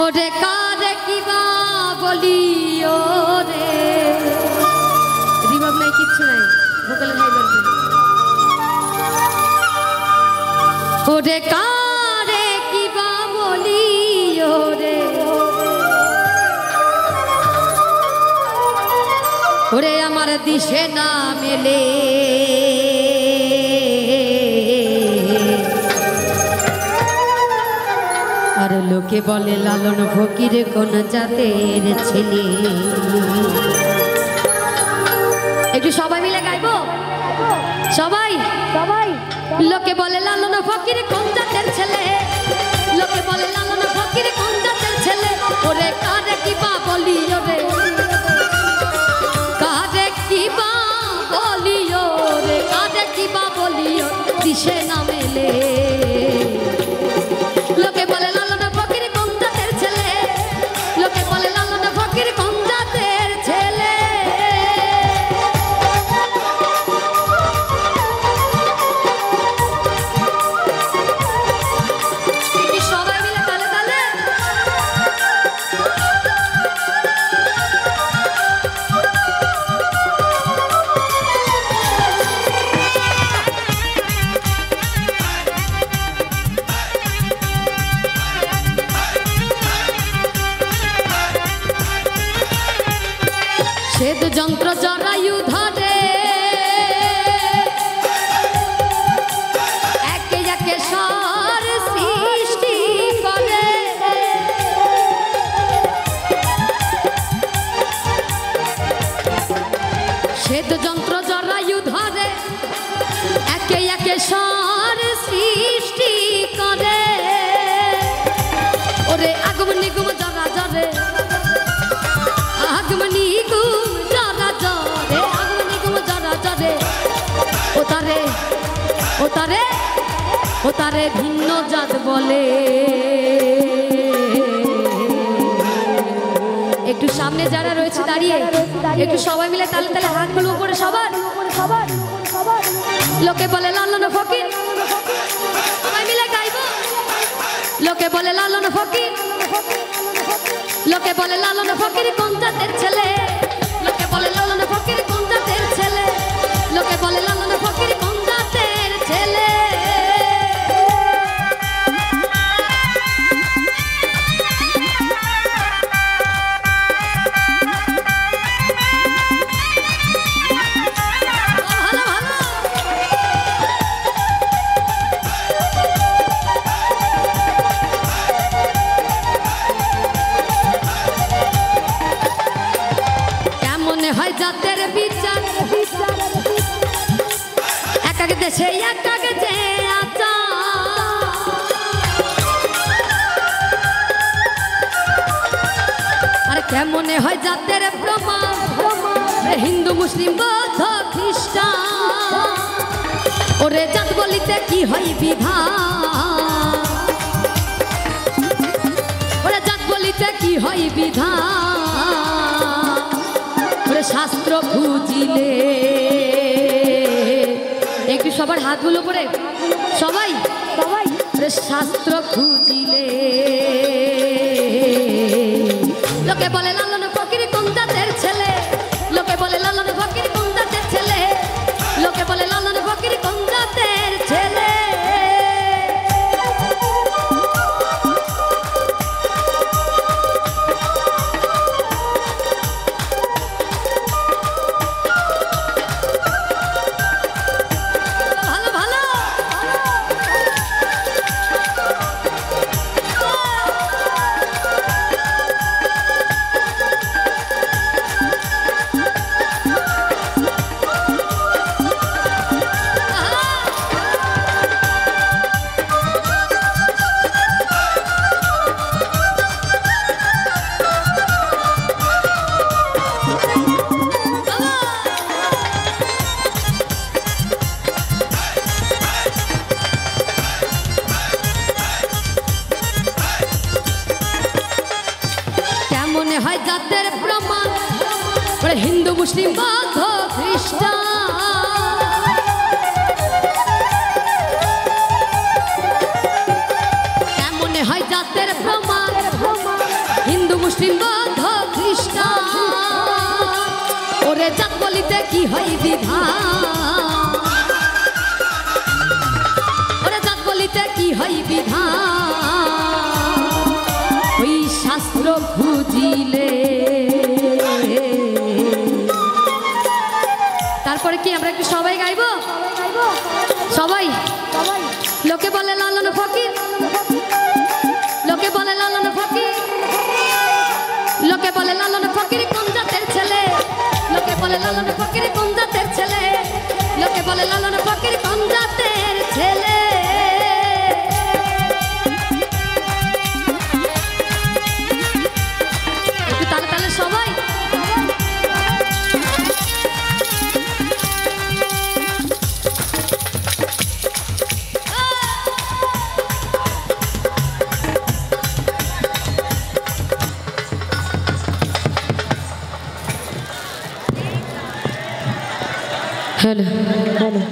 ওরে কারে কিবা বলি ওরে রিভাব নাই কিচ্ছু নাই ভোকালে হাই বলবে ওরে কারে কিবা বলি ওরে ওরে আমার দিশে না মেলে আর লোকে বলে লালন ফকির কোন জাতের ছেলে একটু সবাই মিলে গাইবো সবাই সবাই লোকে বলে লালন ফকির কোন জাতের ছেলে লোকে বলে লালন ফকির কোন জাতের ছেলে ওরে কারে কিবা বলি ওরে কারে কিবা বলি ওরে কারে কিবা বলি দিশে না মেলে লোকে বলে লালন ফকির কোন জাতের ছেলে লোকে বলে লালন ফকির কোন জাতের ছেলে সবাই মিলে তালে তালে শ্বেত যন্ত্র জরায়ু ধরে একে একে সার সৃষ্টি করে শ্বেত যন্ত্র জরায়ু ধরে একে একে সার সৃষ্টি করে ওরে আগম নিগম জরা জরে আগমনি গুম জরা জরে আগমনি গুম জরা জরে ওতারে ওতারে ওতারে ভিন্ন জাত বলে একটু সামনে যারা রয়েছে দাঁড়িয়ে একটু সবাই মিলে তালে তালে হাতগুলো উপরে সবার লোকে বলে লালন ফকির সবাই মিলে গাইবো লোকে বলে লালন ফকির লোকে বলে লালন ফকির কোন জাতের ছেলে লোকে বলে লালন ফকির কোন জাতের ছেলে লোকে বলে লালন ফকির কোন জাতের ছেলে ভালো ভালো হয় জাতের বিচার এক এক দেশে এক এক যে আচার আর কেমনে হয় জাতের প্রমাণ হিন্দু মুসলিম বৌদ্ধ খ্রিস্টান ওরে জাত বলিতে কি হয় বিধান ওরে জাত বলিতে কি হয় বিধান শাস্ত্র খুঁজিলে একটু সবার হাতগুলো পরে সবাই সবাই শাস্ত্র খুঁজিলে লোকে বলে লালন ফকির কোন জাতের ছেলে লোকে বলে লালন ফকির কোন জাতের ছেলে লোকে বলে লালন ফকির কোন জাতের ছেলে হয় জাতের প্রমাণ হিন্দু মুসলিম বৌদ্ধ খ্রিস্টান কেমনে হয় জাতের প্রমাণ মুসলিম বৌদ্ধ খ্রিস্টান ওরে জাত বলিতে কি হয় বিধান ওরে জাত বলিতে কি হয় বিধান ওই শাস্ত্র খুঁজিলে তারপরে কি আমরা একটু সবাই গাইবো সবাই লোকে বলে লালন ফকির লোকে বলে লালন ফকির লোকে বলে লালন ফকির কোন জাতের ছেলে লোকে বলে লালন ফকির কোন জাতের ছেলে লোকে বলে লালন ফকির কোন জাতের ছেলে একটু তালে তালে সবাই hello